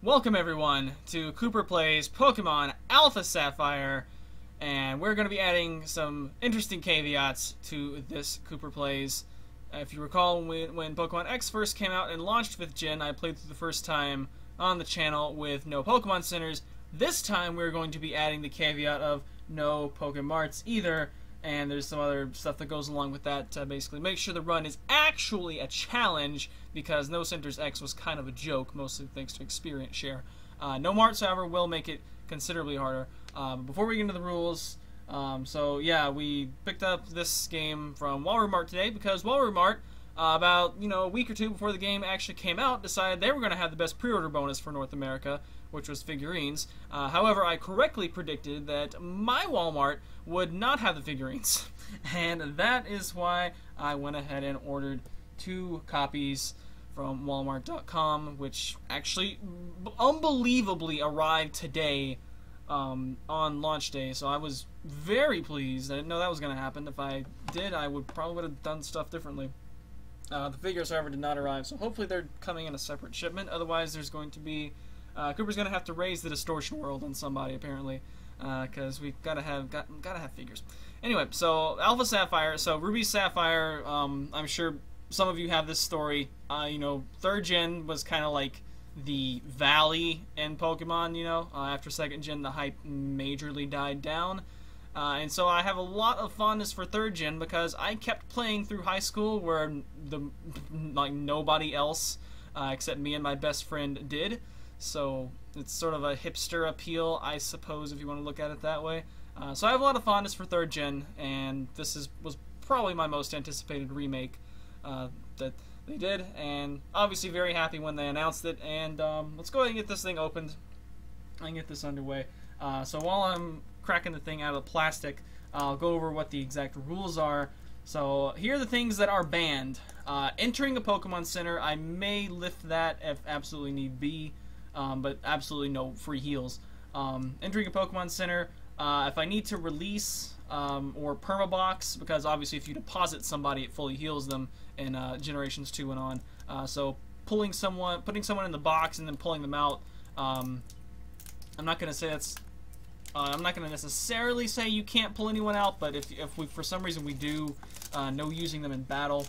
Welcome everyone to Kooper Plays Pokemon Alpha Sapphire, and we're going to be adding some interesting caveats to this Kooper Plays. If you recall, when Pokemon X first came out and launched 5th Gen, I played through the first time on the channel with no Pokemon Centers. This time we're going to be adding the caveat of no Pokemon Marts either, and there's some other stuff that goes along with that to basically make sure the run is actually a challenge, because no Centers X was kind of a joke, mostly thanks to experience share. No Marts, however, will make it considerably harder. Before we get into the rules, so yeah, we picked up this game from Mart today because Mart, about a week or two before the game actually came out, decided they were going to have the best pre-order bonus for North America, which was figurines. However, I correctly predicted that my Walmart would not have the figurines, and that is why I went ahead and ordered 2 copies from Walmart.com, which actually unbelievably arrived today on launch day. So I was very pleased. I didn't know that was going to happen. If I did, I probably would have done stuff differently. The figures, however, did not arrive, so hopefully they're coming in a separate shipment. Otherwise, there's going to be Cooper's going to have to raise the distortion world on somebody, apparently, because we've gotta have figures. Anyway, so Alpha Sapphire, so Ruby Sapphire. I'm sure some of you have this story. 3rd Gen was kind of like the valley in Pokemon. After 2nd Gen, the hype majorly died down. And so I have a lot of fondness for 3rd Gen because I kept playing through high school where nobody else except me and my best friend did. So it's sort of a hipster appeal, I suppose, if you want to look at it that way. So I have a lot of fondness for 3rd Gen, and this was probably my most anticipated remake that they did, and obviously very happy when they announced it. And let's go ahead and get this thing opened and get this underway. So while I'm cracking the thing out of the plastic, I'll go over what the exact rules are. So here are the things that are banned. Entering a Pokemon Center, I may lift that if absolutely need be, but absolutely no free heals. Entering a Pokemon Center, if I need to release or permabox, because obviously if you deposit somebody, it fully heals them in Generations 2 and on. So putting someone in the box and then pulling them out, I'm not going to say that's. I'm not going to necessarily say you can't pull anyone out, but if we for some reason we do, no using them in battle,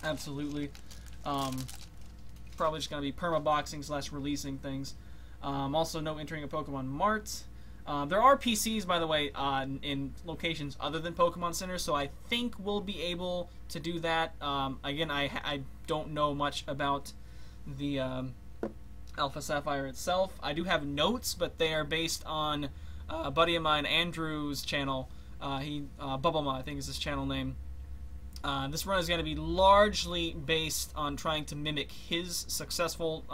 absolutely. Probably just going to be permaboxing / releasing things. Also, no entering a Pokemon Mart. There are PCs, by the way, in locations other than Pokemon Center, so I think we'll be able to do that. Again, I don't know much about the Alpha Sapphire itself. I do have notes, but they are based on a buddy of mine, Andrew's channel. Bubblema, I think is his channel name. This run is going to be largely based on trying to mimic his successful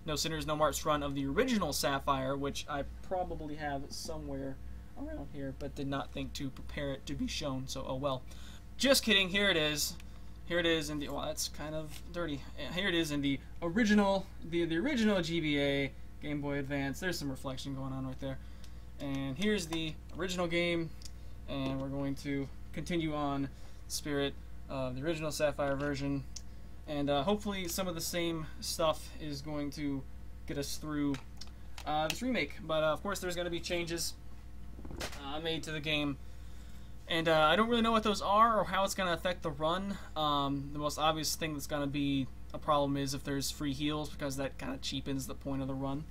No Centers, No Marts run of the original Sapphire, which I probably have somewhere around here, but did not think to prepare it to be shown, so oh well. Just kidding, here it is. Here it is in the, well, that's kind of dirty. Here it is in the original, the original GBA Game Boy Advance. There's some reflection going on right there. And here's the original game, and we're going to continue on spirit of the original Sapphire version, and hopefully some of the same stuff is going to get us through this remake. But of course there's going to be changes made to the game, and I don't really know what those are or how it's going to affect the run. The most obvious thing that's going to be a problem is if there's free heals, because that kind of cheapens the point of the run.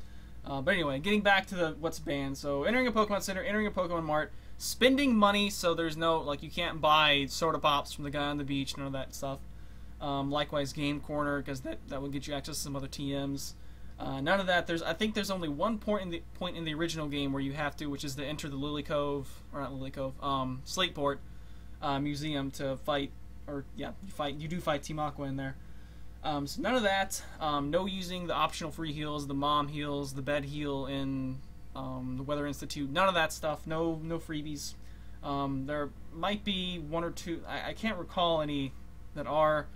But anyway, getting back to what's banned. So entering a Pokemon Center, entering a Pokemon Mart, spending money, so there's no, like, you can't buy soda pops from the guy on the beach, none of that stuff. Likewise, Game Corner, because that will get you access to some other TMs. None of that. I think there's only one point in the original game where you have to, which is to enter the Lily Cove, or not Lily Cove, Slateport Museum to fight, or yeah, you do fight Team Aqua in there. So none of that. No using the optional free heals, the mom heals, the bed heal in the Weather Institute. None of that stuff. No freebies. There might be 1 or 2. I can't recall any that are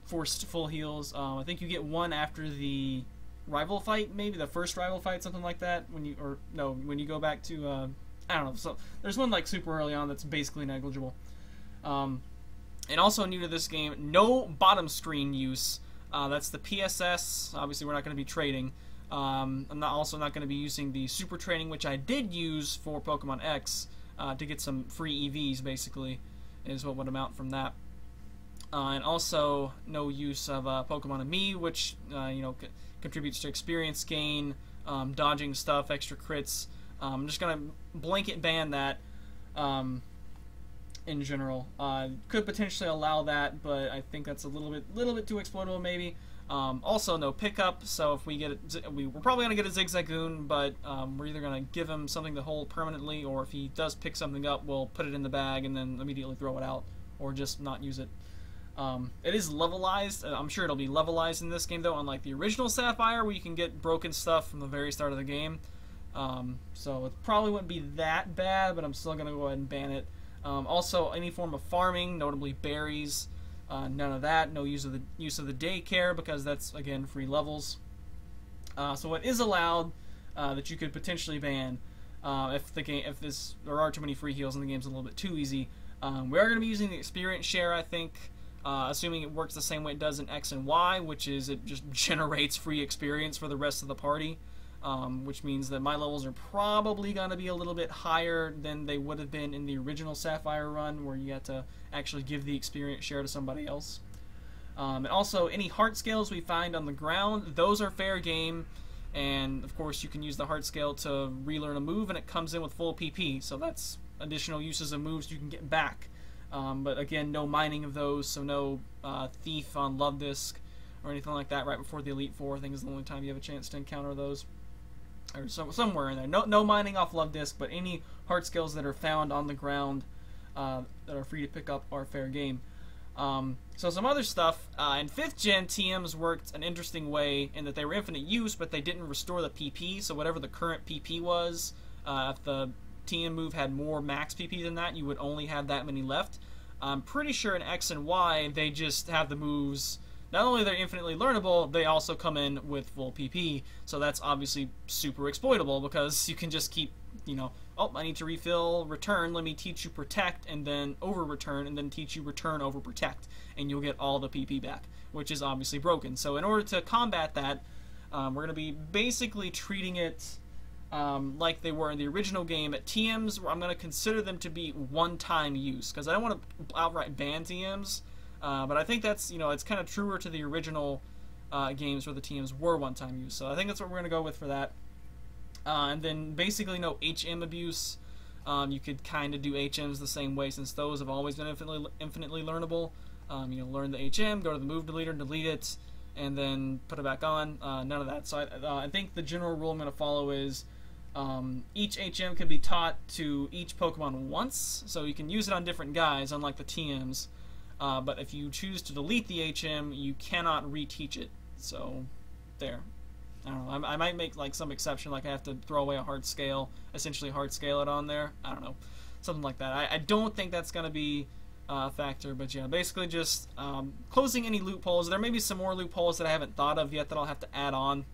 forced full heals. I think you get 1 after the rival fight, maybe the first rival fight, something like that. When you go back to I don't know. So there's one like super early on that's basically negligible. And also new to this game, no bottom screen use. That's the PSS. Obviously, we're not going to be trading. I'm also not going to be using the super training, which I did use for Pokemon X to get some free EVs, basically, is what would amount from that. And also no use of Pokemon and Me, which contributes to experience gain, dodging stuff, extra crits. I'm just gonna blanket ban that in general. Could potentially allow that, but I think that's a little bit too exploitable, maybe. Also no pickup, so if we get we're probably gonna get a Zigzagoon, but we're either gonna give him something to hold permanently, or if he does pick something up, we'll put it in the bag and then immediately throw it out, or just not use it. It is levelized. I'm sure it'll be levelized in this game, though, unlike the original Sapphire, where you can get broken stuff from the very start of the game. So it probably wouldn't be that bad, but I'm still going to go ahead and ban it. Also, any form of farming, notably berries, none of that. No use of the Daycare, because that's, again, free levels. So what is allowed that you could potentially ban if there are too many free heals and the game's a little bit too easy. We are going to be using the experience share, I think. Assuming it works the same way it does in X and Y, which is it just generates free experience for the rest of the party, which means that my levels are probably going to be a little bit higher than they would have been in the original Sapphire run, where you had to actually give the experience share to somebody else. And also, any heart scales we find on the ground, those are fair game, and of course you can use the heart scale to relearn a move, and it comes in with full PP, so that's additional uses of moves you can get back. But again, no mining of those, so no Thief on Love Disc or anything like that right before the Elite Four. I think is the only time you have a chance to encounter those. Or somewhere in there. No mining off Love Disc, but any heart skills that are found on the ground that are free to pick up are fair game. So some other stuff. In 5th Gen, TMs worked an interesting way in that they were infinite use, but they didn't restore the PP, so whatever the current PP was, if the TM move had more max PP than that, you would only have that many left. I'm pretty sure in X and Y, they just have the moves, not only they're infinitely learnable, they also come in with full PP, so that's obviously super exploitable, because you can just keep, oh, I need to refill return, let me teach you protect, and then over return, and then teach you return over protect, and you'll get all the PP back, which is obviously broken. So in order to combat that, we're going to be basically treating it like they were in the original game. At TMs, I'm going to consider them to be one-time use, because I don't want to outright ban TMs, but I think that's, it's kind of truer to the original games where the TMs were one-time use, so I think that's what we're going to go with for that. And then basically no HM abuse. You could kind of do HMs the same way, since those have always been infinitely learnable. Learn the HM, go to the move deleter, delete it, and then put it back on. None of that. So I think the general rule I'm going to follow is each HM can be taught to each Pokemon once, so you can use it on different guys, unlike the TMs. But if you choose to delete the HM, you cannot reteach it. So, there. I don't know. I might make like some exception, like I have to throw away a hard scale, essentially hard scale it on there. I don't know. Something like that. I don't think that's going to be a factor, but yeah, basically just closing any loopholes. There may be some more loopholes that I haven't thought of yet that I'll have to add on.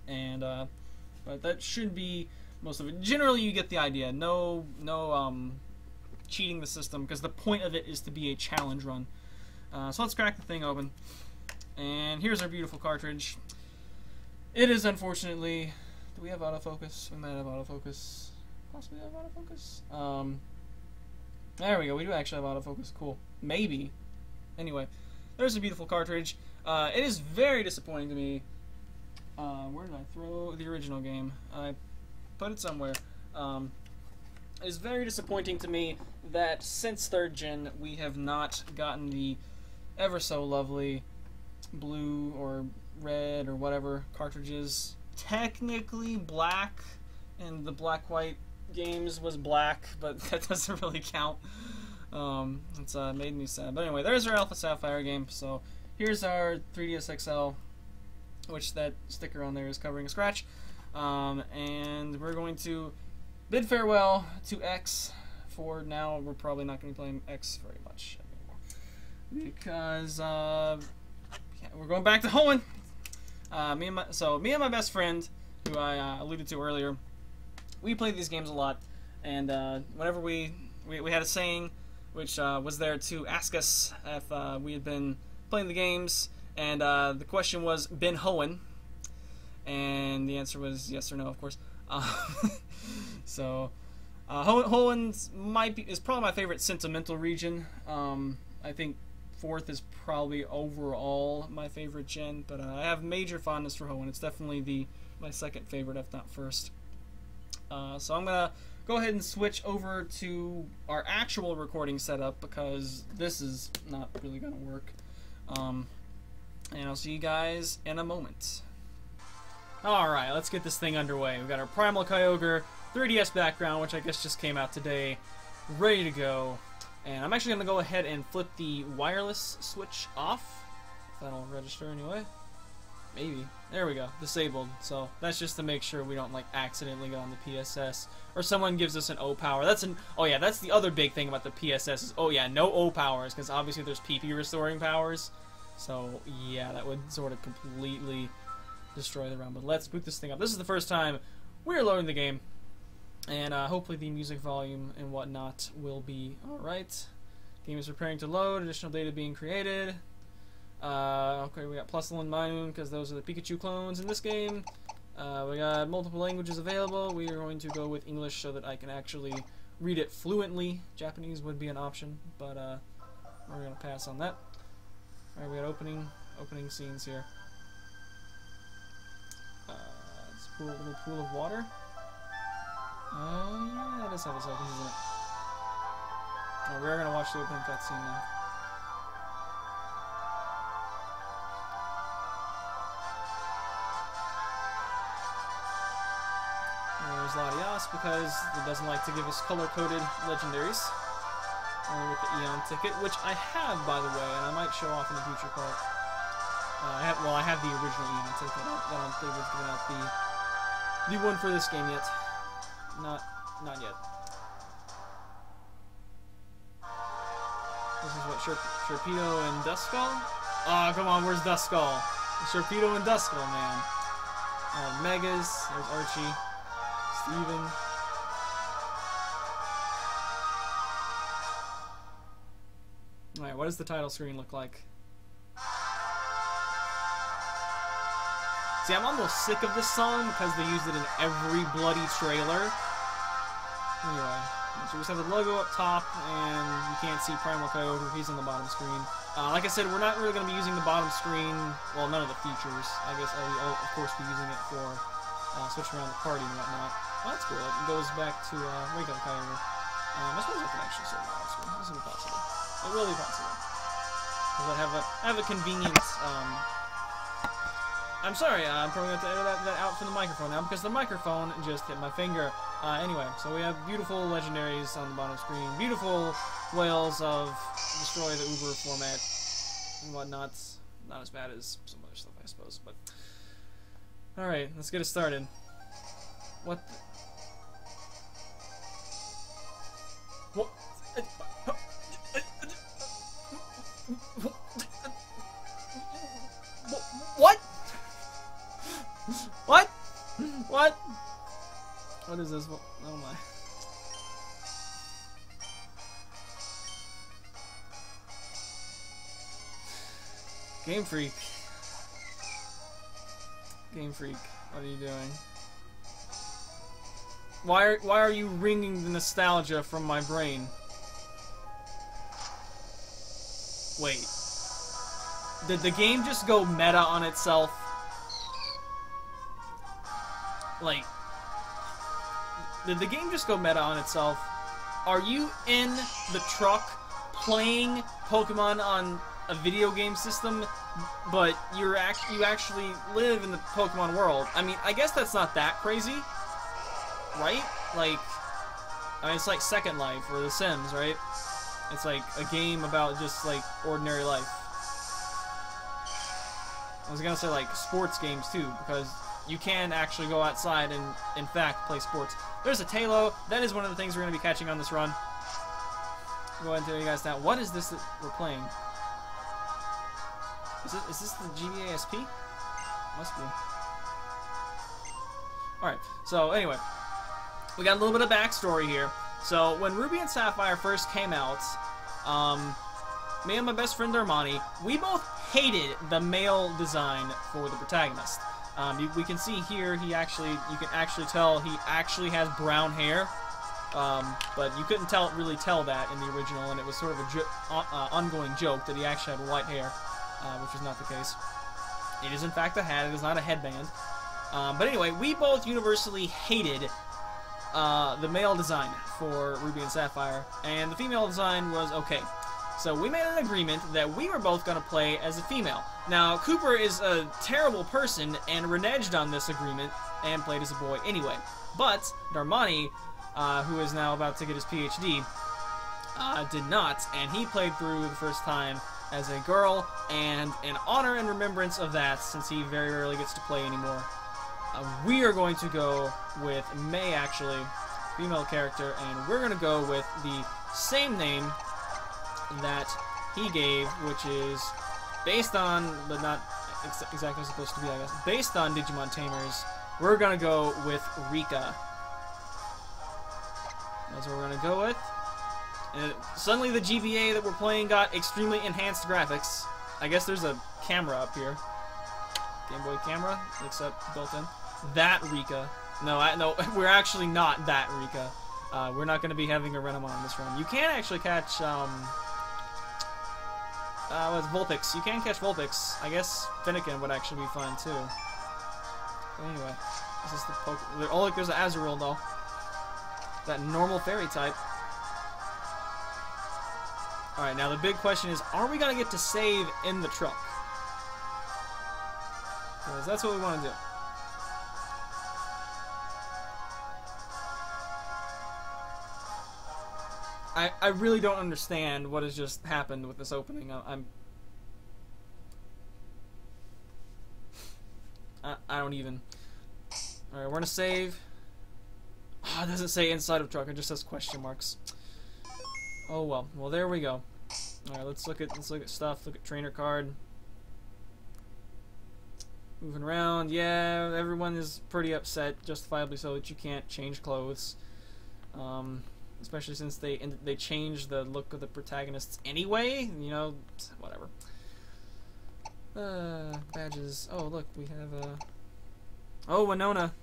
And, but that should be most of it. Generally, you get the idea. No cheating the system, because the point of it is to be a challenge run. So let's crack the thing open. And here's our beautiful cartridge. It is unfortunately... Do we have autofocus? We might have autofocus. Possibly have autofocus. There we go. We do actually have autofocus. Cool. Maybe. Anyway, there's a beautiful cartridge. It is very disappointing to me. Where did I throw the original game? I put it somewhere. It is very disappointing to me that since 3rd Gen we have not gotten the ever so lovely blue or red or whatever cartridges. Technically black, and the black-white games was black, but that doesn't really count. It's made me sad. But anyway, there's our Alpha Sapphire game. So here's our 3DS XL, which that sticker on there is covering a scratch. And we're going to bid farewell to X for now. We're probably not going to be playing X very much anymore, because we're going back to Hoenn. Me and my best friend, who I alluded to earlier, we played these games a lot, and whenever we had a saying which was there to ask us if we had been playing the games, and the question was, "Been Hoenn?" And and the answer was yes or no, of course. So, Hoenn is probably my favorite sentimental region. I think 4th is probably overall my favorite gen, but I have major fondness for Hoenn. It's definitely my second favorite, if not first. So I'm gonna go ahead and switch over to our actual recording setup because this is not really gonna work. And I'll see you guys in a moment. Alright, let's get this thing underway. We've got our Primal Kyogre 3DS background, which I guess just came out today, ready to go. And I'm actually going to go ahead and flip the wireless switch off. If that'll register anyway. Maybe. There we go. Disabled. So that's just to make sure we don't like accidentally go on the PSS. Or someone gives us an O power. Oh yeah, that's the other big thing about the PSS is, oh yeah, no O powers. Because obviously there's PP restoring powers. So yeah, that would sort of completely destroy the round. But let's boot this thing up. This is the first time we're loading the game. And hopefully the music volume and whatnot will be alright. Game is preparing to load, additional data being created. Okay, we got Plusle and Minun because those are the Pikachu clones in this game. We got multiple languages available. We are going to go with English so that I can actually read it fluently. Japanese would be an option, but we're going to pass on that. Alright, we got opening scenes here. It's a little pool of water. Yeah, that is how this opens, isn't it? Oh, we are going to watch the opening cutscene now. There's Latias because it doesn't like to give us color-coded legendaries. Only with the Eon ticket, which I have, by the way, and I might show off in a future part. I have the original Eon ticket. I don't think they've given out the one for this game yet. Not yet. This is what, Sharpedo and Duskull? Oh, come on, where's Duskull? Sharpedo and Duskull, man. Megas, there's Archie, Steven. Alright, what does the title screen look like? See, I'm almost sick of this song because they use it in every bloody trailer. Anyway, so we just have the logo up top, and you can't see Primal Kyogre. He's on the bottom screen. Like I said, we're not really going to be using the bottom screen. Well, none of the features. I guess I'll of course, be using it for switching around the party and whatnot. Well, that's cool. It goes back to regular Kyogre. I suppose I can actually set the bottom screen. This is possible. It's really possible. Because I have a convenient. I'm sorry, I'm probably going to edit that out from the microphone now because the microphone just hit my finger. Anyway, so we have beautiful legendaries on the bottom screen, beautiful whales of Destroy the Uber format and whatnot. Not as bad as some other stuff, I suppose, but... Alright, let's get it started. What the... What? What? What? What? What is this? Oh my. Game Freak. Game Freak, what are you doing? Why are you wringing the nostalgia from my brain? Wait. Did the game just go meta on itself? Like, did the game just go meta on itself? Are you in the truck playing Pokemon on a video game system, but you actually live in the Pokemon world? I mean, I guess that's not that crazy, right? Like, I mean, it's like Second Life or The Sims, right? It's like a game about just like ordinary life. I was gonna say like sports games too, because you can actually go outside and, in fact, play sports. There's a Tailo. That is one of the things we're going to be catching on this run. Go ahead and tell you guys now. What is this that we're playing? Is this the GBASP? Must be. Alright, so anyway. We got a little bit of backstory here. So, when Ruby and Sapphire first came out, me and my best friend Armani, we both hated the male design for the protagonist. We can see here you can actually tell he actually has brown hair, but you couldn't really tell that in the original, and it was sort of a ongoing joke that he actually had white hair, which is not the case. It is in fact a hat. It is not a headband. But anyway, we both universally hated the male design for Ruby and Sapphire, and the female design was okay. So we made an agreement that we were both going to play as a female. Now, Kooper is a terrible person and reneged on this agreement and played as a boy anyway. But Darmani, who is now about to get his PhD, did not, and he played through the first time as a girl, and in honor and remembrance of that, since he very rarely gets to play anymore, we are going to go with May, actually, female character, and we're going to go with the same name that he gave, which is based on, but not exactly supposed to be, I guess, based on Digimon Tamers. We're going to go with Rika. That's what we're going to go with. And suddenly the GBA that we're playing got extremely enhanced graphics. I guess there's a camera up here. Game Boy camera, except built in. That Rika. No, we're actually not that Rika. We're not going to be having a Renamon in this run. You can actually catch, what's Vulpix? You can catch Vulpix. I guess Finnegan would actually be fine, too. But anyway, this is the oh, look, there's an Azurill doll. That normal fairy type. Alright, now the big question is, are we going to get to save in the truck? Because that's what we want to do. I really don't understand what has just happened with this opening. I don't even. Alright, we're gonna save. Oh, it doesn't say inside of truck, it just says question marks. Oh well. Well, there we go. Alright, let's look at stuff, look at trainer card. Moving around, yeah, everyone is pretty upset, justifiably so, that you can't change clothes. Especially since they changed the look of the protagonists anyway, you know, whatever. Badges. Oh, look, we have oh, Winona.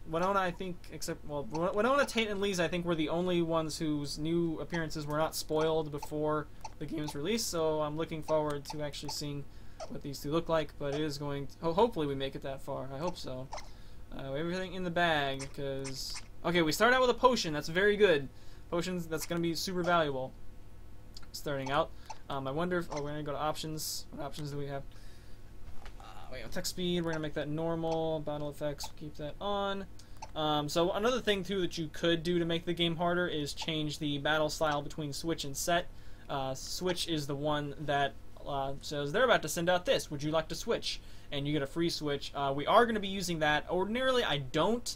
Winona, I think, except, well, Winona, Tate, and Lise, I think, were the only ones whose new appearances were not spoiled before the game's release, so I'm looking forward to actually seeing what these two look like, but it is going to, hopefully we make it that far. I hope so. We have everything in the bag, because... Okay, we start out with a potion. That's very good. Potions, that's going to be super valuable. Starting out. I wonder if... Oh, we're going to go to options. What options do we have? We have attack speed. We're going to make that normal. Battle effects, keep that on. So another thing, too, that you could do to make the game harder is change the battle style between Switch and Set. Switch is the one that says, they're about to send out this. Would you like to switch? And you get a free Switch. We are going to be using that. Ordinarily, I don't.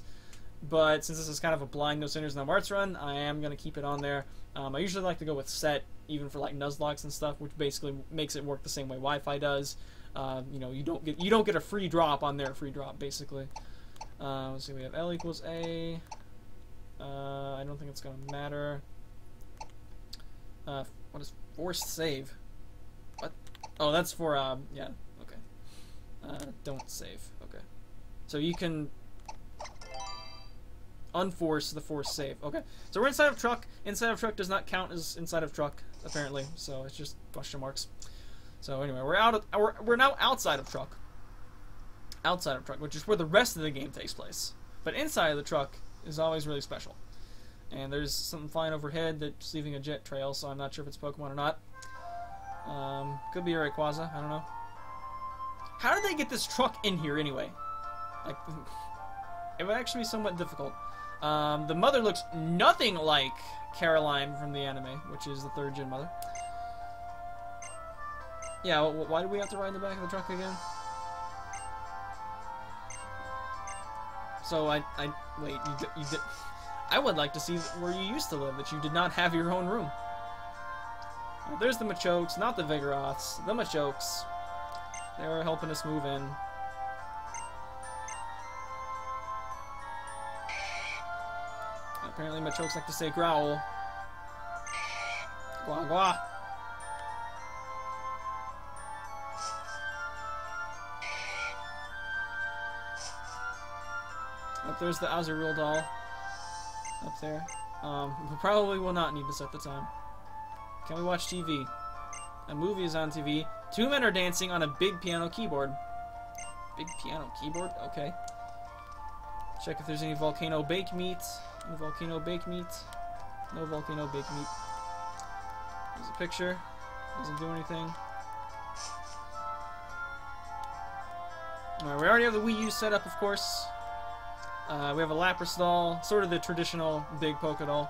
But since this is kind of a blind no sinners no Marts run, I am going to keep it on there. I usually like to go with Set, even for like Nuzlockes and stuff, which basically makes it work the same way Wi-Fi does. You know, you don't get a free drop on their free drop, basically. Let's see, we have L equals A. I don't think it's going to matter. What is forced save? What? Oh, that's for, yeah, okay. Don't save, okay. So you can unforce the forced save. Okay, so we're inside of truck. Inside of truck does not count as inside of truck, apparently, so it's just question marks. So anyway, we're now outside of truck. Outside of truck, which is where the rest of the game takes place. But inside of the truck is always really special. And there's something flying overhead that's leaving a jet trail, so I'm not sure if it's Pokemon or not. Could be a Rayquaza, I don't know. How did they get this truck in here anyway? Like, it would actually be somewhat difficult. The mother looks nothing like Caroline from the anime, which is the 3rd gen mother. Yeah, why do we have to ride in the back of the truck again? So wait, you did. I would like to see where you used to live, that you did not have your own room. There's the Machokes, not the Vigoroths. The Machokes. They're helping us move in. Apparently Machokes like to say growl. Gwa gwa. Up there's the Azurill doll. Up there. We probably will not need to set the time. Can we watch TV? A movie is on TV. Two men are dancing on a big piano keyboard. Big piano keyboard? Okay. Check if there's any volcano bake meat. No volcano bake meat. No volcano bake meat. There's a picture. Doesn't do anything. Alright, we already have the Wii U set up, of course. We have a Lapras doll, sort of the traditional big Poké doll.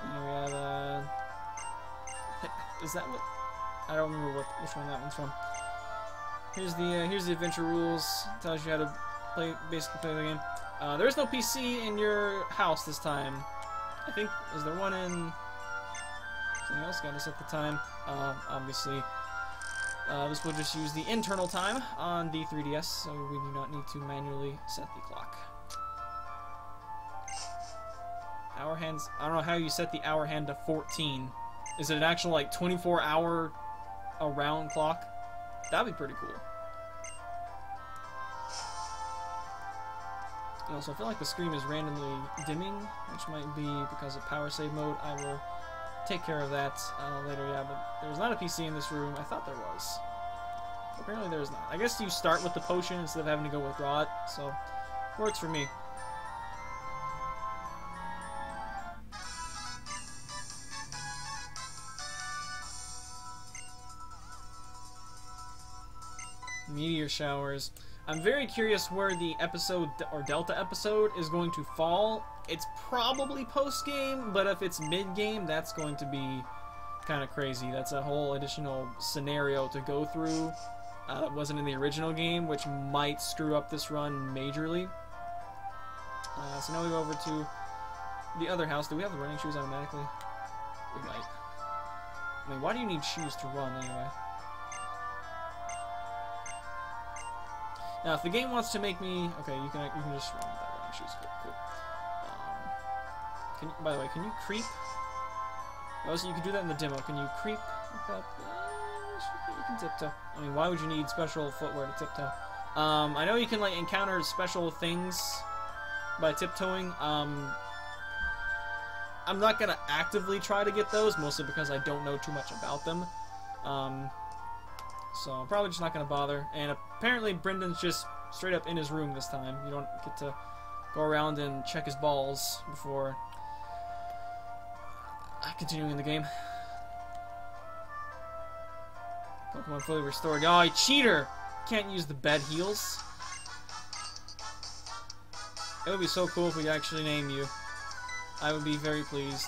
And we have is that what? I don't remember which one that one's from. Here's the adventure rules. Tells you how to basically play the game. There's no PC in your house this time. I think, is there one in something else? Got to set the time. Obviously, this will just use the internal time on the 3DS, so we do not need to manually set the clock. Hour hands. I don't know how you set the hour hand to 14. Is it an actual like 24-hour around clock? That'd be pretty cool. And also, I feel like the screen is randomly dimming, which might be because of power save mode. I will take care of that later. Yeah, but there's not a PC in this room. I thought there was. Apparently there's not. I guess you start with the potion instead of having to go withdraw it, so works for me. Meteor showers. I'm very curious where the episode, or Delta episode, is going to fall. It's probably post-game, but if it's mid-game, that's going to be kind of crazy. That's a whole additional scenario to go through that wasn't in the original game, which might screw up this run majorly. So now we go over to the other house. Do we have the running shoes automatically? We might. I mean, why do you need shoes to run anyway? Now, if the game wants to make me... Okay, you can just run without running shoes. Cool. By the way, can you creep? Oh, so you can do that in the demo. Can you creep? Up? You can tiptoe. I mean, why would you need special footwear to tiptoe? I know you can, like, encounter special things by tiptoeing. I'm not gonna actively try to get those, mostly because I don't know too much about them. So I'm probably just not going to bother. And apparently Brendan's just straight up in his room this time. You don't get to go around and check his balls before continuing the game. Pokemon fully restored. Oh, you cheater! Can't use the bed heals. It would be so cool if we actually name you. I would be very pleased.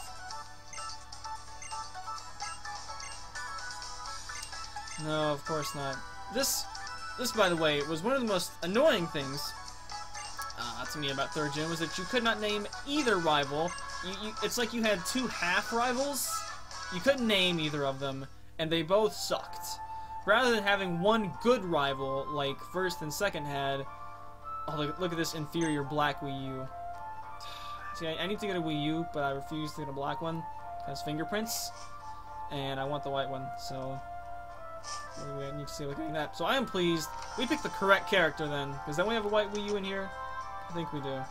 No, of course not. This, by the way, was one of the most annoying things to me about 3rd Gen, was that you could not name either rival. It's like you had two half rivals. You couldn't name either of them, and they both sucked. Rather than having one good rival, like 1st and 2nd had... Oh, look at this inferior black Wii U. See, I need to get a Wii U, but I refuse to get a black one. It has fingerprints, and I want the white one, so... I need to see looking at that. So I am pleased. We picked the correct character then, because then we have a white Wii U in here. I think we do.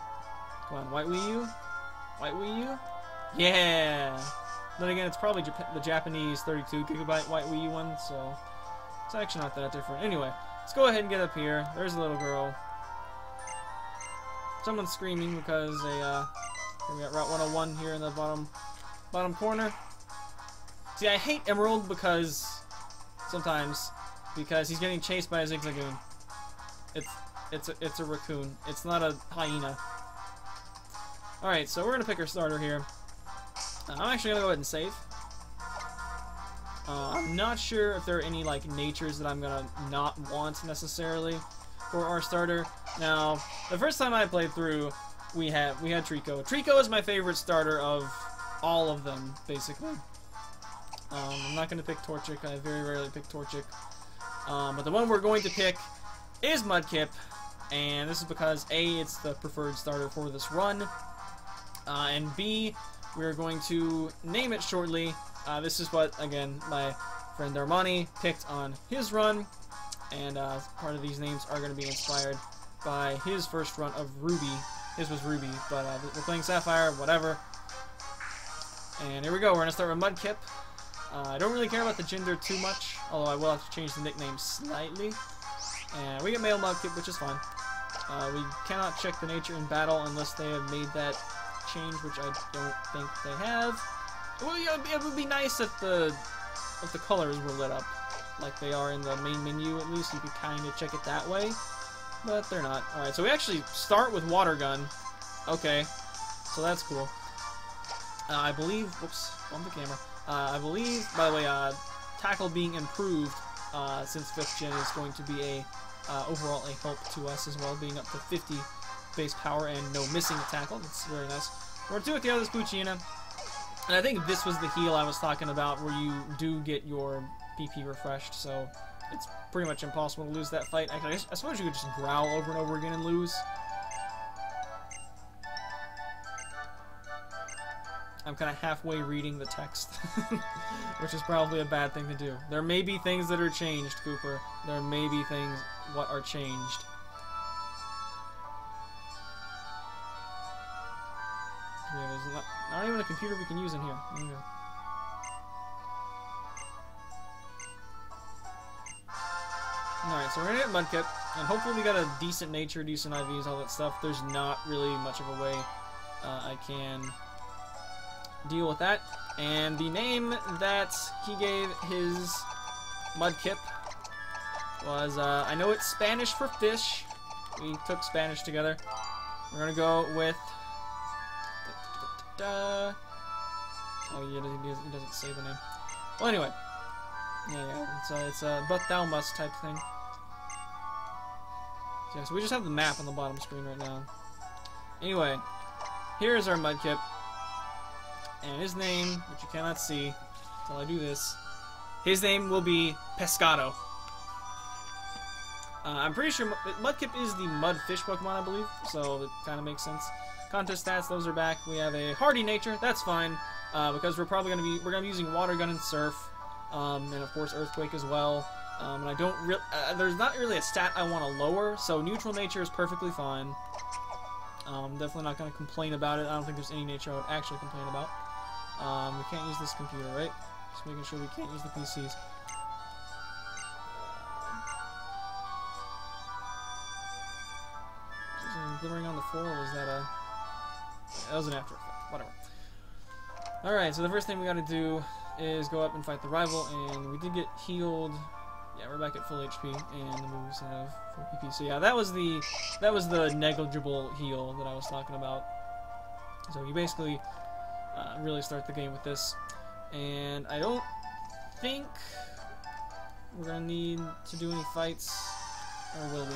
Come on, white Wii U? White Wii U? Yeah! Then again, it's probably the Japanese 32 gigabyte white Wii U one, so it's actually not that different. Anyway, let's go ahead and get up here. There's a little girl. Someone's screaming because we got Route 101 here in the bottom corner. See, I hate Emerald because he's getting chased by a Zigzagoon. It's a raccoon. It's not a hyena. Alright, so we're gonna pick our starter here. I'm actually gonna go ahead and save. I'm not sure if there are any like natures that I'm gonna not want necessarily for our starter. Now, the first time I played through, we had Trico. Trico is my favorite starter of all of them, basically. I'm not going to pick Torchic. I very rarely pick Torchic. But the one we're going to pick is Mudkip. And this is because, A, it's the preferred starter for this run. And B, we're going to name it shortly. This is what, again, my friend Armani picked on his run. And part of these names are going to be inspired by his first run of Ruby. His was Ruby, but we're playing Sapphire, whatever. And here we go, we're gonna start with Mudkip. I don't really care about the gender too much, although I will have to change the nickname slightly. And we get male Mudkip, which is fine. We cannot check the nature in battle unless they have made that change, which I don't think they have. Well, yeah, it would be nice if the colors were lit up, like they are in the main menu at least. You could kind of check it that way, but they're not. Alright, so we actually start with Water Gun. Okay, so that's cool. I believe, whoops, on the camera. I believe, by the way, tackle being improved since 5th gen is going to be a overall a help to us as well, being up to 50 base power and no missing tackle. That's very nice. We're going to do it the other Spoochina. And I think this was the heal I was talking about, where you do get your PP refreshed, so it's pretty much impossible to lose that fight. Actually, I suppose you could just growl over and over again and lose. I'm kind of halfway reading the text, which is probably a bad thing to do. There may be things that are changed, Kooper. There may be things what are changed. Yeah, there's not even a computer we can use in here. Okay. Alright, so we're gonna get Mudkip, and hopefully we got a decent nature, decent IVs, all that stuff. There's not really much of a way I can deal with that. And the name that he gave his Mudkip was, I know it's Spanish for fish. We took Spanish together. We're gonna go with... Oh yeah, he doesn't say the name. Well, anyway. Yeah, it's a but thou must type thing. Yeah, so we just have the map on the bottom screen right now. Anyway, here's our Mudkip. And his name, which you cannot see until I do this, his name will be Pescado. I'm pretty sure Mudkip is the mudfish Pokemon, I believe, so it kind of makes sense. Contest stats, those are back. We have a hardy nature, that's fine, because we're probably gonna be using Water Gun and Surf, and of course Earthquake as well. And I don't there's not really a stat I want to lower, so neutral nature is perfectly fine. Definitely not gonna complain about it. I don't think there's any nature I would actually complain about. We can't use this computer, right? Just making sure we can't use the PCs. Glimmering on the floor, or was that a... That was an after effect. Whatever. Alright, so the first thing we gotta do is go up and fight the rival, and we did get healed. Yeah, we're back at full HP, and the moves have full PP. So yeah, that was the negligible heal that I was talking about. So you basically really start the game with this, and I don't think we're gonna need to do any fights, or will we?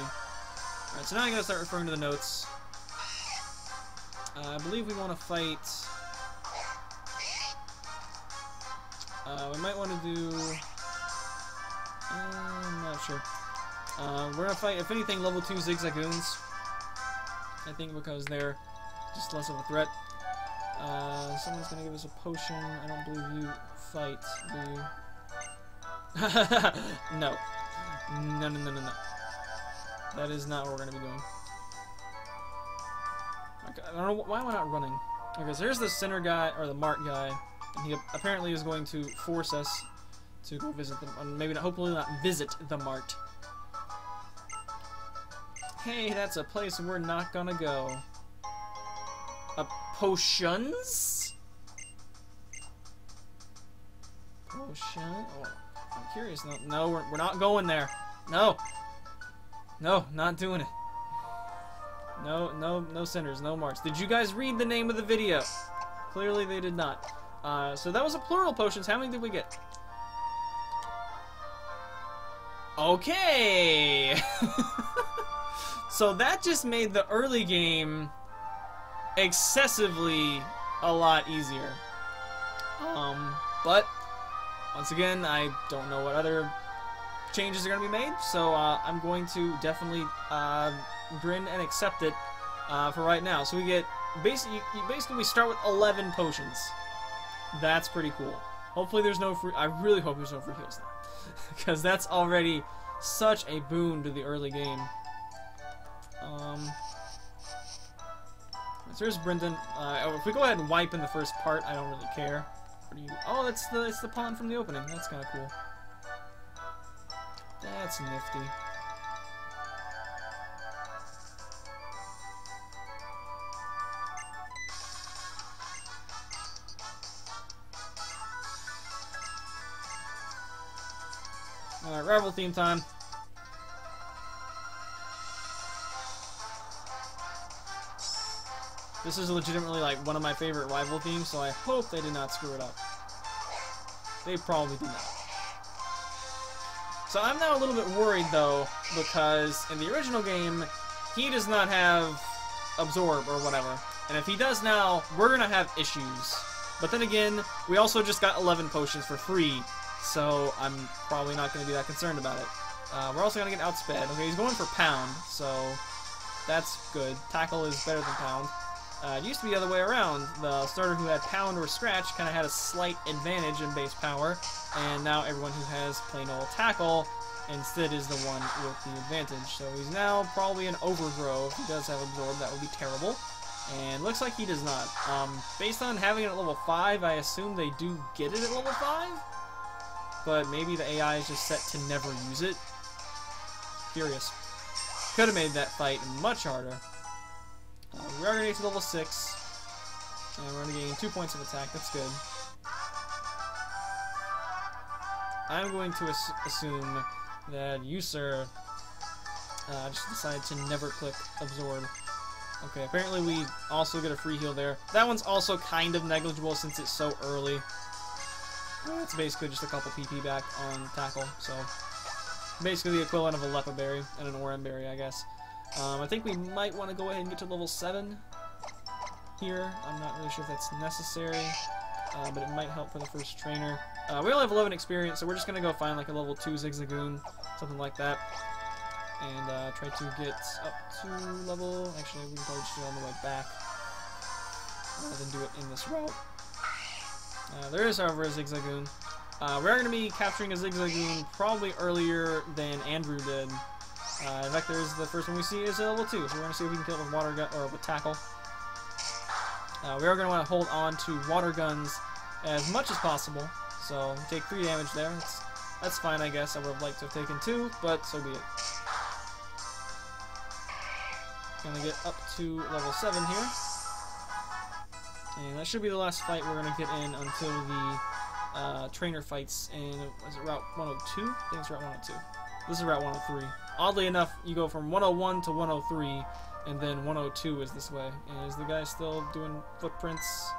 Alright, so now I gotta start referring to the notes. I believe we want to fight. We might want to do. I'm not sure. We're gonna fight, if anything, level 2 Zigzagoons. I think because they're just less of a threat. Someone's gonna give us a potion. I don't believe you fight, do you? No. No. That is not what we're gonna be doing. Okay, I don't know why am I not running. Okay, so here's the center guy, or the Mart guy, and he apparently is going to force us to go visit them. Maybe not, hopefully not visit the Mart. Hey, that's a place we're not gonna go. Potions? Potion? Oh, I'm curious. No, we're not going there. No, not doing it. No centers, no marks. Did you guys read the name of the video? Clearly they did not. So that was a plural potions. How many did we get? Okay. So that just made the early game excessively a lot easier. But once again, I don't know what other changes are going to be made, so I'm going to definitely grin and accept it for right now. So we get basically we start with 11 potions. That's pretty cool. Hopefully there's no free. I really hope there's no free heals now, because that's already such a boon to the early game. So there's Brendan. If we go ahead and wipe in the first part, I don't really care. What do you? Oh, it's the pond from the opening. That's kind of cool. That's nifty. Alright, rival theme time. This is legitimately like one of my favorite rival themes, so I hope they did not screw it up. They probably did not. So I'm now a little bit worried though, because in the original game, he does not have Absorb or whatever. And if he does now, we're gonna have issues. But then again, we also just got 11 potions for free, so I'm probably not gonna be that concerned about it. We're also gonna get outsped. Okay, he's going for Pound, so that's good. Tackle is better than Pound. It used to be the other way around. The starter who had Pound or Scratch kind of had a slight advantage in base power, and now everyone who has plain old Tackle instead is the one with the advantage. So he's now probably an Overgrow. If he does have Absorb, that would be terrible. And looks like he does not. Based on having it at level 5, I assume they do get it at level 5? But maybe the AI is just set to never use it. Curious. Could have made that fight much harder. We are going to get to level 6, and we're going to gain 2 points of attack. That's good. I'm going to assume that you, sir, just decided to never click Absorb. Okay, apparently we also get a free heal there. That one's also kind of negligible since it's so early. It's basically just a couple PP back on Tackle, so basically the equivalent of a Lepa Berry and an Oran Berry, I guess. I think we might want to go ahead and get to level 7 here. I'm not really sure if that's necessary, but it might help for the first trainer. We only have 11 experience, so we're just going to go find like a level 2 Zigzagoon, something like that, and try to get up to level... Actually, we can probably just do it on the way back, rather than do it in this route. There is, however, a Zigzagoon. We are going to be capturing a Zigzagoon probably earlier than Andrew did. In fact, there's the first one we see is level 2, so we're going to see if we can kill it with Water Gun or with Tackle. We are going to want to hold on to Water Guns as much as possible, so take 3 damage there. That's fine, I guess. I would have liked to have taken 2, but so be it. Going to get up to level 7 here, and that should be the last fight we're going to get in until the trainer fights in, is it Route 102? I think it's Route 102. This is Route 103. Oddly enough, you go from 101 to 103, and then 102 is this way. And is the guy still doing footprints?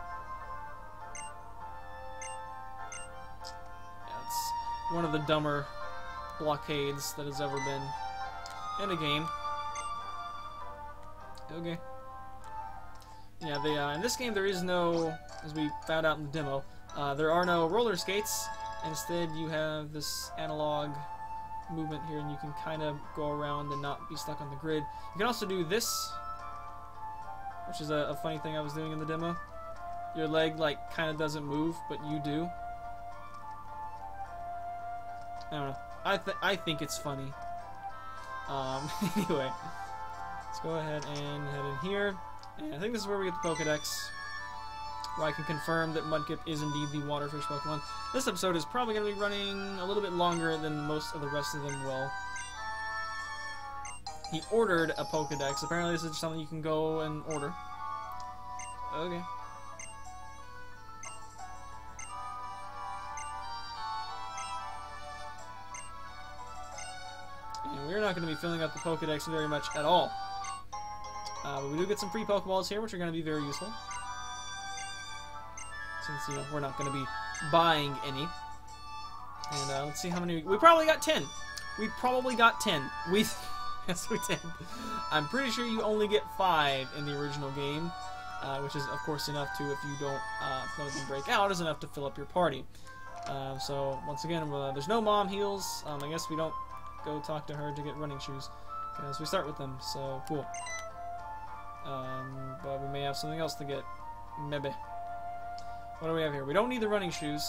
Yeah, it's one of the dumber blockades that has ever been in a game. Okay. Yeah, in this game there is no, as we found out in the demo, there are no roller skates. Instead, you have this analog movement here, and you can kind of go around and not be stuck on the grid. You can also do this, which is a funny thing I was doing in the demo. Your leg like kind of doesn't move, but you do. I don't know. I think it's funny. Anyway, let's go ahead and head in here. And I think this is where we get the Pokédex, where I can confirm that Mudkip is indeed the Waterfish Pokemon. This episode is probably going to be running a little bit longer than most of the rest of them will. He ordered a Pokédex. Apparently this is something you can go and order. Okay. And we're not going to be filling up the Pokédex very much at all. But we do get some free Pokeballs here, which are going to be very useful. Since, you know, we're not going to be buying any. And let's see how many... We probably got 10. We probably got 10. Yes, we did. I'm pretty sure you only get 5 in the original game, which is, of course, enough to, if you don't let them break out, is enough to fill up your party. So, once again, there's no mom heals. I guess we don't go talk to her to get running shoes, because we start with them, so cool. But we may have something else to get. Maybe. What do we have here? We don't need the running shoes.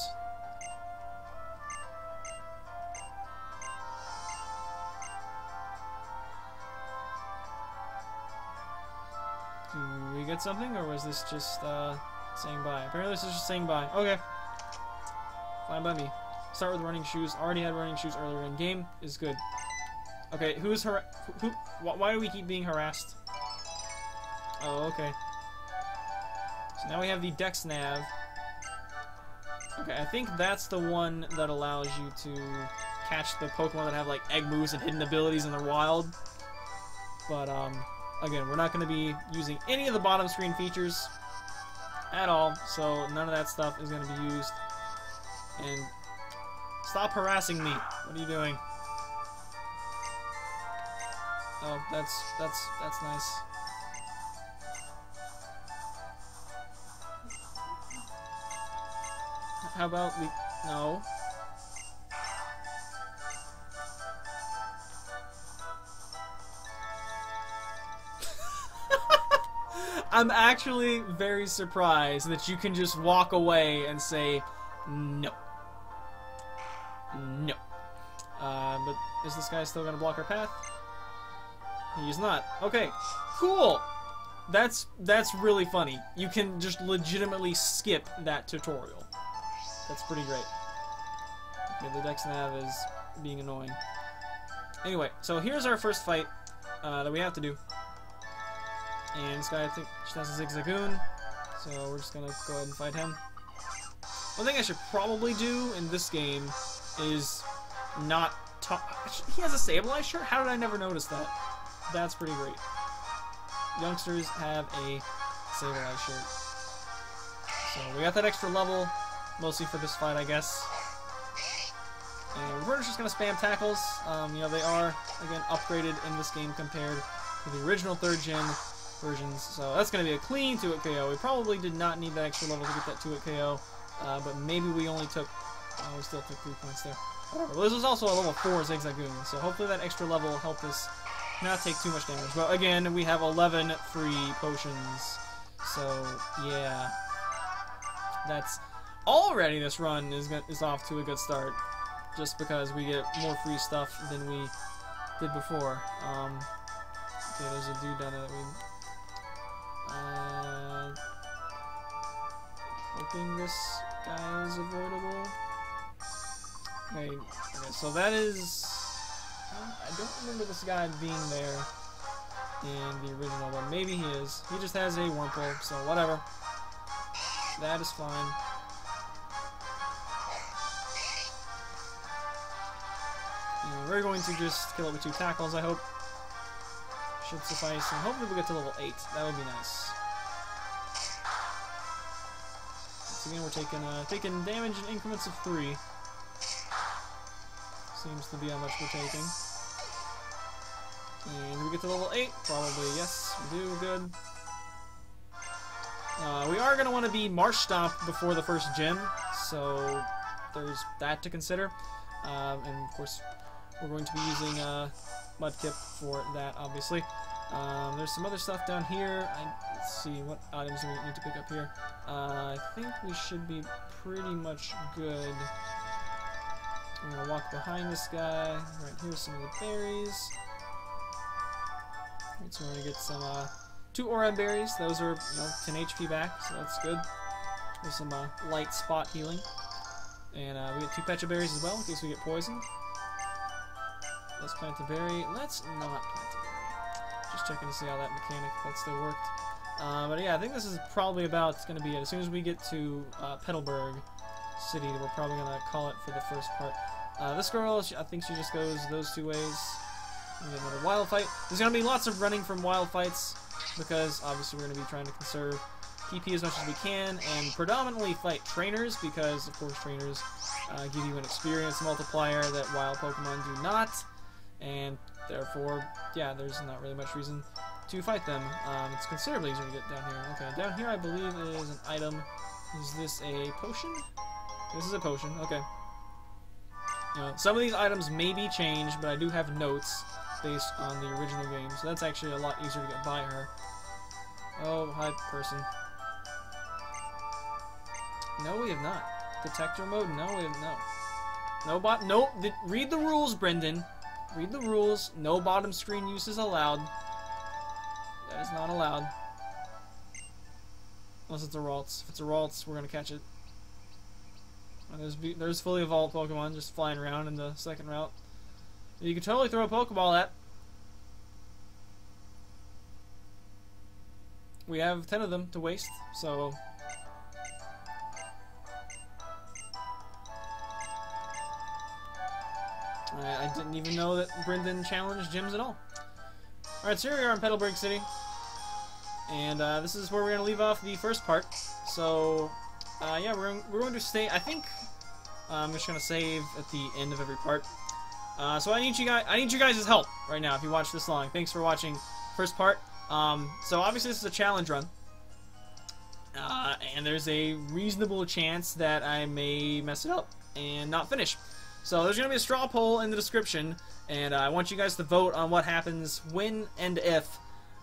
Do we get something, or was this just saying bye? Apparently this is just saying bye. Okay. Fine by me. Start with running shoes. Already had running shoes earlier in game. Is good. Okay, why do we keep being harassed? Oh, okay. So now we have the Dex Nav. Okay, I think that's the one that allows you to catch the Pokemon that have like egg moves and hidden abilities in the wild. But again, we're not going to be using any of the bottom screen features at all, so none of that stuff is going to be used. And stop harassing me. What are you doing? Oh, that's nice. How about we... No. I'm actually very surprised that you can just walk away and say, no. No. But is this guy still gonna block our path? He's not. Okay, cool! That's really funny. You can just legitimately skip that tutorial. That's pretty great. Okay, the Dex Nav is being annoying. Anyway, so here's our first fight that we have to do. And this guy, I think, just has a Zigzagoon, so we're just gonna go ahead and fight him. One thing I should probably do in this game is not talk. He has a Sableye shirt? How did I never notice that? That's pretty great. Youngsters have a Sableye shirt. So we got that extra level. Mostly for this fight, I guess. And we're just going to spam tackles. You know, they are, again, upgraded in this game compared to the original 3rd gen versions. So that's going to be a clean 2-hit KO. We probably did not need that extra level to get that 2-hit KO. But maybe we only took... Oh, we still took 3 points there. Whatever. Well, this was also a level 4 Zigzagoon. So hopefully that extra level will help us not take too much damage. But again, we have 11 free potions. So, yeah. That's... Already this run is off to a good start, just because we get more free stuff than we did before. Okay, there's a dude down there that we... hoping this guy is avoidable. Okay, so that is... I don't remember this guy being there in the original, but maybe he is. He just has a Wurmple, so whatever. That is fine. We're going to just kill it with 2 tackles, I hope. Should suffice, and hopefully we'll get to level 8. That would be nice. Once again, we're taking damage in increments of 3. Seems to be how much we're taking. And we get to level 8? Probably, yes, we do, good. We are going to want to be Marsh Stomped before the first gym, so there's that to consider. And of course, we're going to be using Mudkip for that, obviously. There's some other stuff down here. Let's see, what items do we need to pick up here? I think we should be pretty much good. I'm going to walk behind this guy. Right here's some of the berries. Right, so we're going to get some 2 Oran berries. Those are, 10 HP back, so that's good. There's some light spot healing. And we get 2 Pecha berries as well, in case we get poisoned. Let's plant a berry. Let's not plant a berry. Just checking to see how that mechanic, if that still worked. But yeah, I think this is probably about going to be it. As soon as we get to Petalburg City, we're probably going to call it for the first part. This girl, I think she just goes those 2 ways. We get another wild fight. There's going to be lots of running from wild fights, because obviously we're going to be trying to conserve PP as much as we can, and predominantly fight trainers, because of course trainers give you an experience multiplier that wild Pokemon do not, and therefore, yeah, there's not really much reason to fight them. It's considerably easier to get down here. Okay, down here I believe is an item. Is this a potion? This is a potion, okay. Some of these items may be changed, but I do have notes based on the original game, so that's actually a lot easier to get by her. Oh, hi, person. No, we have not. Detector mode? No, we have no. No, read the rules, Brendan. Read the rules. No bottom screen use is allowed. That is not allowed. Unless it's a Ralts. If it's a Ralts, we're gonna catch it. And there's fully evolved Pokemon just flying around in the second route. You can totally throw a Pokeball at. We have 10 of them to waste, so... I didn't even know that Brendan challenged gyms at all. Alright, so here we are in Petalburg City. And this is where we're going to leave off the first part. So, yeah, we're going to stay... I think I'm just going to save at the end of every part. So I need you guys' help right now if you watch this long. Thanks for watching first part. So obviously this is a challenge run. And there's a reasonable chance that I may mess it up and not finish. So there's going to be a straw poll in the description, and I want you guys to vote on what happens when and if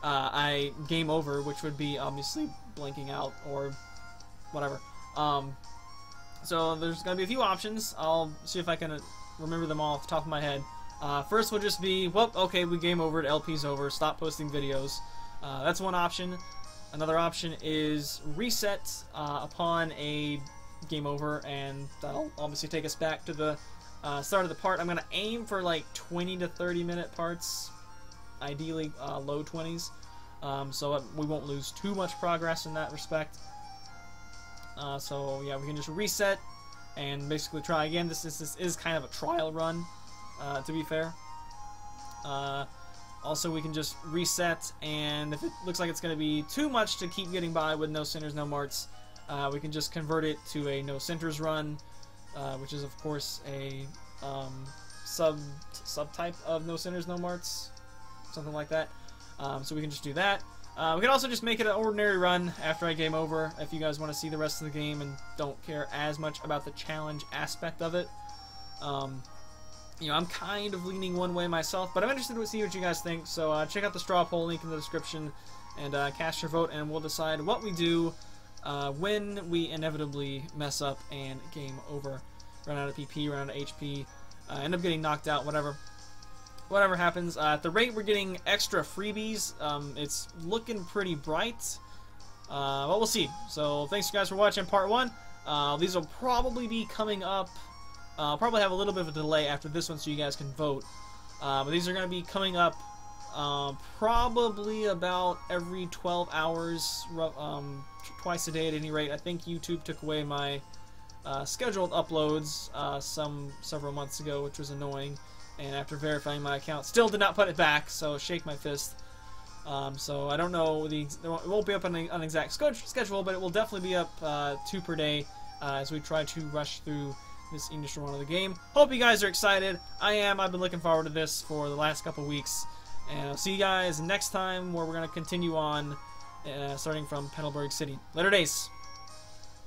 I game over, which would be obviously blanking out or whatever. So there's going to be a few options. I'll see if I can remember them all off the top of my head. First will just be, well, okay, we game over, LP's over, stop posting videos. That's one option. Another option is reset upon a game over, and that'll obviously take us back to the start of the part. I'm going to aim for like 20 to 30 minute parts, ideally low 20s, so we won't lose too much progress in that respect. So yeah, we can just reset and basically try again. This is kind of a trial run, to be fair. Also, we can just reset, and if it looks like it's going to be too much to keep getting by with no centers, no marts, we can just convert it to a no centers run, which is of course a subtype of no centers, no marts, something like that. So we can just do that. We can also just make it an ordinary run after I game over if you guys want to see the rest of the game and don't care as much about the challenge aspect of it. You know, I'm kind of leaning one way myself, but I'm interested to see what you guys think. So check out the straw poll link in the description and cast your vote, and we'll decide what we do when we inevitably mess up and game over. Run out of PP, run out of HP, end up getting knocked out, whatever happens. At the rate we're getting extra freebies, it's looking pretty bright. But we'll see. So thanks guys for watching part 1. These will probably be coming up. I'll probably have a little bit of a delay after this one so you guys can vote. But these are going to be coming up probably about every 12 hours, twice a day at any rate. I think YouTube took away my scheduled uploads several months ago, which was annoying. And after verifying my account, still did not put it back, so shake my fist. So I don't know, it won't be up on an exact schedule, but it will definitely be up 2 per day as we try to rush through this initial run of the game. Hope you guys are excited. I am. I've been looking forward to this for the last couple weeks. And I'll see you guys next time, where we're going to continue on starting from Petalburg City. Later days.